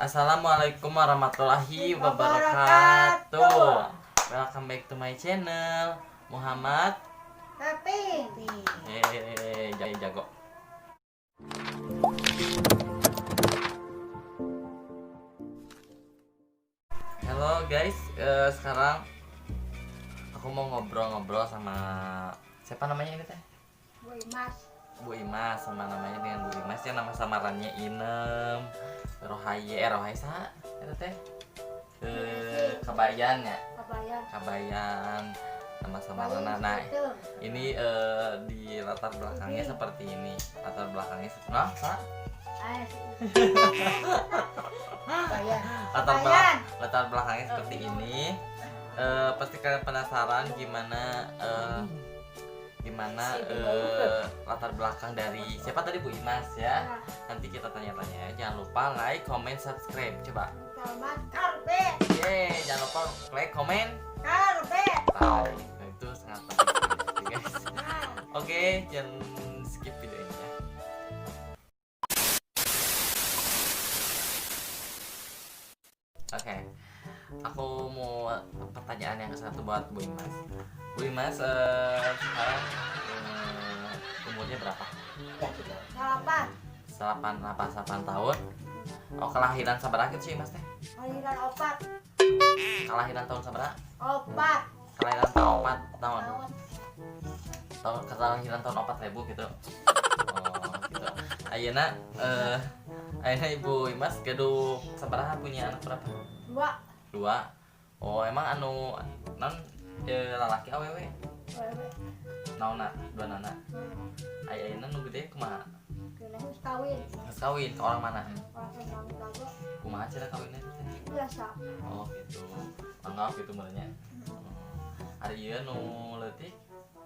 Assalamualaikum warahmatullahi wabarakatuh. Welcome back to my channel. Muhammad Happy. Jago. Halo guys, sekarang aku mau ngobrol-ngobrol sama siapa namanya ini teh? Bu Imas. Bu Imas, sama namanya dengan Bu Imas ya, nama samarannya Inem Rohaye sah eta teh Kabayan ya, Kabayan nama samaranna. Nah ini di latar belakangnya seperti ini, latar belakangnya latar belakangnya seperti ini. Pasti kalian penasaran gimana latar belakang dari siapa tadi Bu Imas ya. Nanti kita tanya-tanya. Jangan lupa like, comment, subscribe. Coba. Selamat karpe. Jangan lupa like, comment, Karpe. nah, itu sangat penting guys. Oke, jangan skip video ini ya. Oke. Aku mau pertanyaan yang satu buat Bu Imas. Bu Imas sekarang umurnya berapa? 8 tahun. Oh, kelahiran sabaraha sih Mas teh? Kelahiran 4. Kelahiran tahun sabaraha? 4. Kelahiran tahun 4 tahun. Kelahiran tahun 4000 gitu. Oh, gitu. Ayeuna Ibu Imas gaduh sabaraha, punya anak berapa? 2. Oh, emang anu non lalaki awewe? Naonna 2 anak. Ayeuna nu gede kumaha? Geus kawin ke orang mana? Kumaha cara kawinnya teh? Biasa. Oh, gitu. Anggap gitu benernya. Ari ieu nu leutik?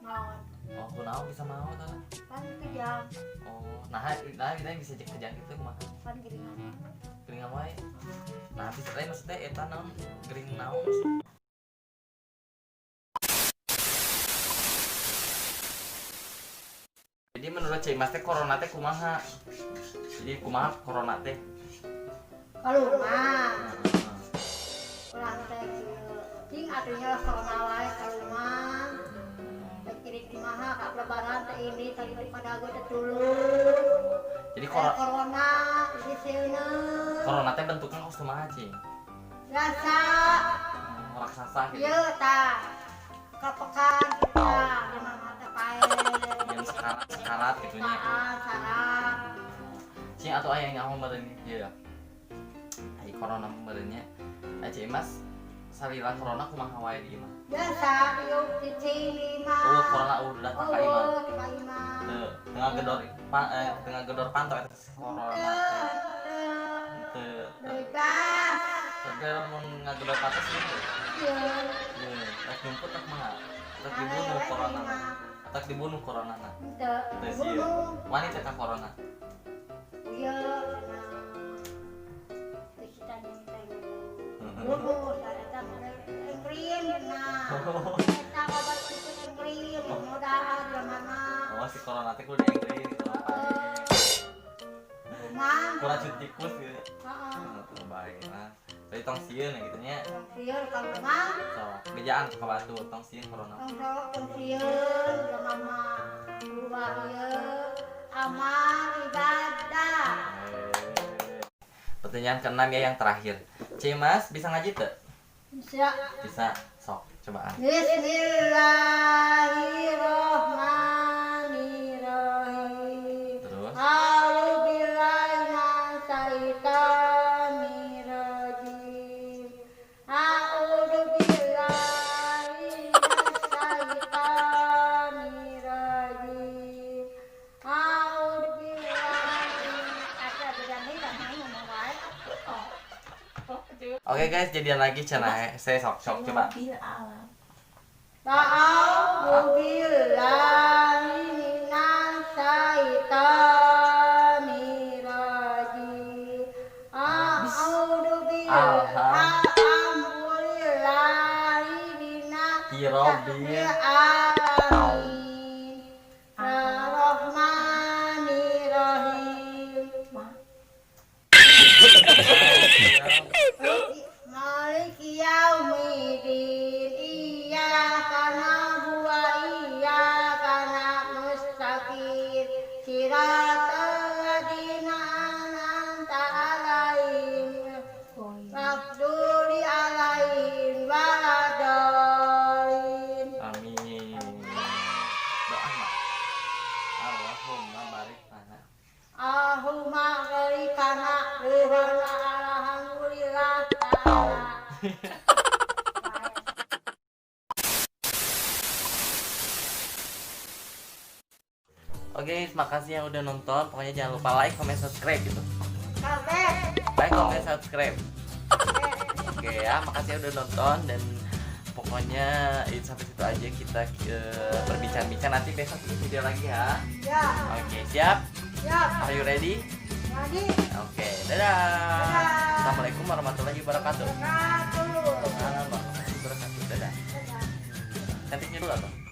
Mau. Oh, kunaon bisa mau tah? Kan kejang. Oh, nah kita bisa cek kejang gitu kumaha? Kan giringan. Geringan wae. Nah, bisa teh maksudnya eta naon? Gering naon? Jadi menurut Cik Mas teh corona teh kumaha? Jadi kumaha corona teh? Kalau mah. Ulang teh cing artinya corona wae kalau mah. Kiri kumaha ka lebaran teh ini tadi pada gue teh dulu. Jadi corona di sini. Corona teh bentuknya kumaha, Cing? Rasa Raksasa gitu. ieu tah. Kapekan kita di mana teh pae. Yang sekarat gitunya. Sarat. Cing atuh aya yang ngomong meureun ieu. Ai corona meureunnya. Cik Mas salila corona kumaha wae di imah? Biasa diuk di mah. Oh, corona udah datang ka imah. Ka imah. Teu, tengah gedor pantau eta corona teh. Teu. Bebas. Tapi mun ngagedor pantau sih. Iya. Rek nyumput tak mah. Tak dibunuh corona. Tak dibunuh corona na. Teu. Teu sieun. Wani teh ka corona. Iya. Kita minta dulu. Eta krim nah. Eta obat itu krim. Mudah mana. Oh, si corona teh kudu diengkring gitu apa. Mah. Kuracun tikus gitu. Heeh. Baik lah. Tapi tong sieun ya gitu nya. Sieun kalau mah. So, gejaan ka batu tong sieun corona. Tong sieun mama. Keluar ieu amal ibadah. Pertanyaan keenam ya, yang terakhir. Cik Mas bisa ngaji tuh? Bisa. Bisa. Sok, cobaan. Bismillahirrahmanirrahim. Terus? A'udzubillahi minasyaitonirrajim. A'udzubillahi minasyaitonirrajim. Oke guys, jadian lagi channel saya sok coba. A'udzubillahi minasyaitonirrajim. Alhamdulillahi Rabbil alamin. Ar-Rahmanirrahim. Alhamdulillah. Oke, makasih yang udah nonton. Pokoknya jangan lupa like, comment, subscribe gitu. Comment. Like, comment, subscribe. Oke ya, makasih yang udah nonton dan pokoknya sampai situ aja kita berbincang-bincang. Nanti besok bikin video lagi ya. Ya. Oke, siap? Siap. Are you ready? Ready. Oke, dadah. Assalamualaikum warahmatullahi wabarakatuh. Wabarakatuh. Waalaikumsalam warahmatullahi wabarakatuh. Dadah. Cantiknya dulu atau?